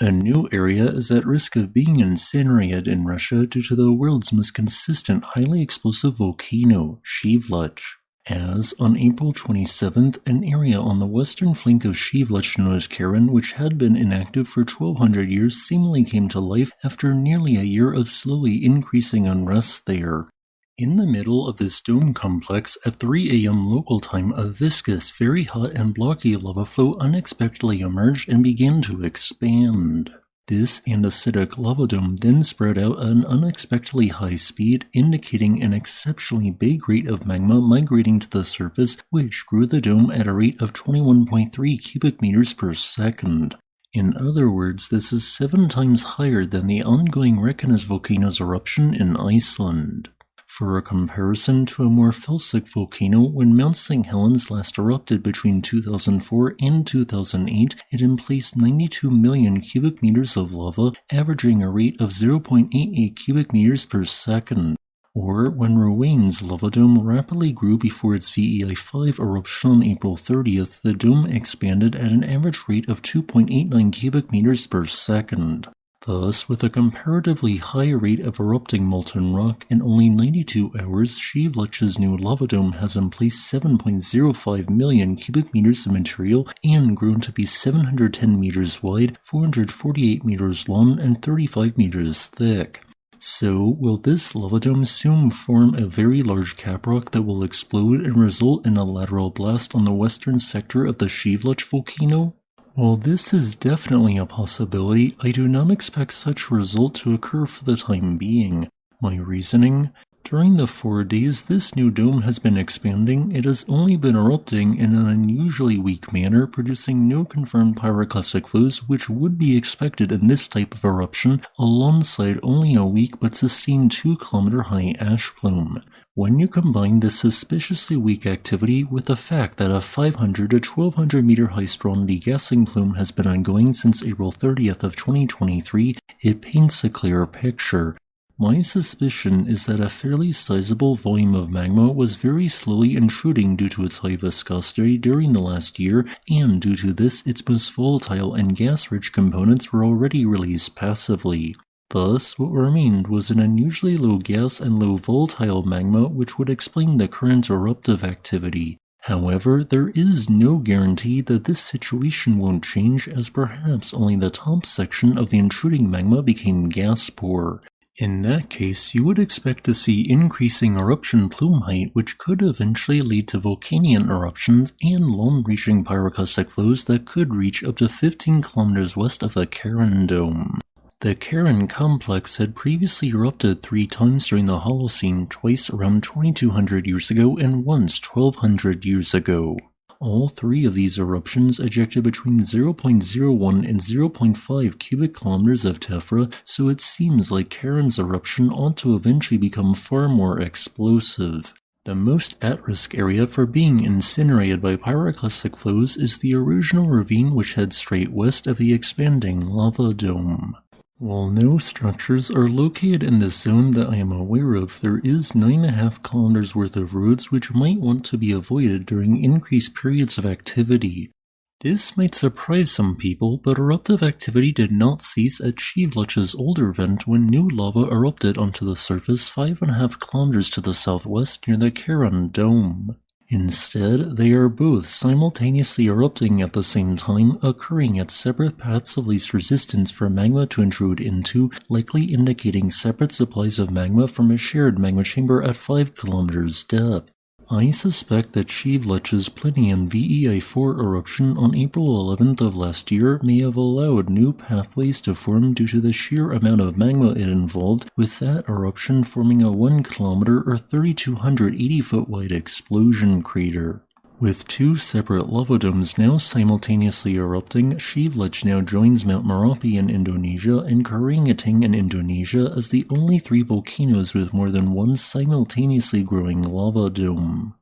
A new area is at risk of being incinerated in Russia due to the world's most consistent highly explosive volcano, Shiveluch. As, on April 27th, an area on the western flank of Shiveluch known as Karan, which had been inactive for 1200 years, seemingly came to life after nearly a year of slowly increasing unrest there. In the middle of this dome complex, at 3 a.m. local time, a viscous, very hot and blocky lava flow unexpectedly emerged and began to expand. This andesitic lava dome then spread out at an unexpectedly high speed, indicating an exceptionally big rate of magma migrating to the surface, which grew the dome at a rate of 21.3 cubic meters per second. In other words, this is 7 times higher than the ongoing Reykjanes volcano's eruption in Iceland. For a comparison to a more felsic volcano, when Mount St. Helens last erupted between 2004 and 2008, it emplaced 92 million cubic meters of lava, averaging a rate of 0.88 cubic meters per second. Or when Rowan's lava dome rapidly grew before its VEI-5 eruption on April 30th, the dome expanded at an average rate of 2.89 cubic meters per second. Thus, with a comparatively high rate of erupting molten rock, in only 92 hours, Shiveluch's new lava dome has emplaced 7.05 million cubic meters of material and grown to be 710 meters wide, 448 meters long, and 35 meters thick. So, will this lava dome soon form a very large caprock that will explode and result in a lateral blast on the western sector of the Shiveluch volcano? While this is definitely a possibility, I do not expect such a result to occur for the time being. My reasoning? During the 4 days this new dome has been expanding, it has only been erupting in an unusually weak manner, producing no confirmed pyroclastic flows which would be expected in this type of eruption, alongside only a weak but sustained 2-kilometer high ash plume. When you combine this suspiciously weak activity with the fact that a 500 to 1200 meter high strong degassing plume has been ongoing since April 30th of 2023, it paints a clear picture. My suspicion is that a fairly sizable volume of magma was very slowly intruding due to its high viscosity during the last year, and due to this its most volatile and gas-rich components were already released passively. Thus, what remained was an unusually low gas and low volatile magma, which would explain the current eruptive activity. However, there is no guarantee that this situation won't change, as perhaps only the top section of the intruding magma became gas-poor. In that case, you would expect to see increasing eruption plume height, which could eventually lead to volcanic eruptions and long-reaching pyroclastic flows that could reach up to 15 kilometers west of the Karan dome. The Karan complex had previously erupted 3 times during the Holocene, twice around 2200 years ago and once 1200 years ago. All 3 of these eruptions ejected between 0.01 and 0.5 cubic kilometers of tephra, so it seems like Karan's eruption ought to eventually become far more explosive. The most at-risk area for being incinerated by pyroclastic flows is the erosional ravine which heads straight west of the expanding lava dome. While no structures are located in the zone that I am aware of, there is 9.5 kilometers worth of roads which might want to be avoided during increased periods of activity. This might surprise some people, but eruptive activity did not cease at Shiveluch's older vent when new lava erupted onto the surface 5.5 kilometers to the southwest near the Karan dome. Instead, they are both simultaneously erupting at the same time, occurring at separate paths of least resistance for magma to intrude into, likely indicating separate supplies of magma from a shared magma chamber at 5 kilometers depth. I suspect that Shiveluch's Plinian VEI-4 eruption on April 11th of last year may have allowed new pathways to form due to the sheer amount of magma it involved, with that eruption forming a 1 kilometer or 3,280 foot wide explosion crater. With 2 separate lava domes now simultaneously erupting, Shiveluch now joins Mount Merapi in Indonesia and Karangetang in Indonesia as the only 3 volcanoes with more than one simultaneously growing lava dome.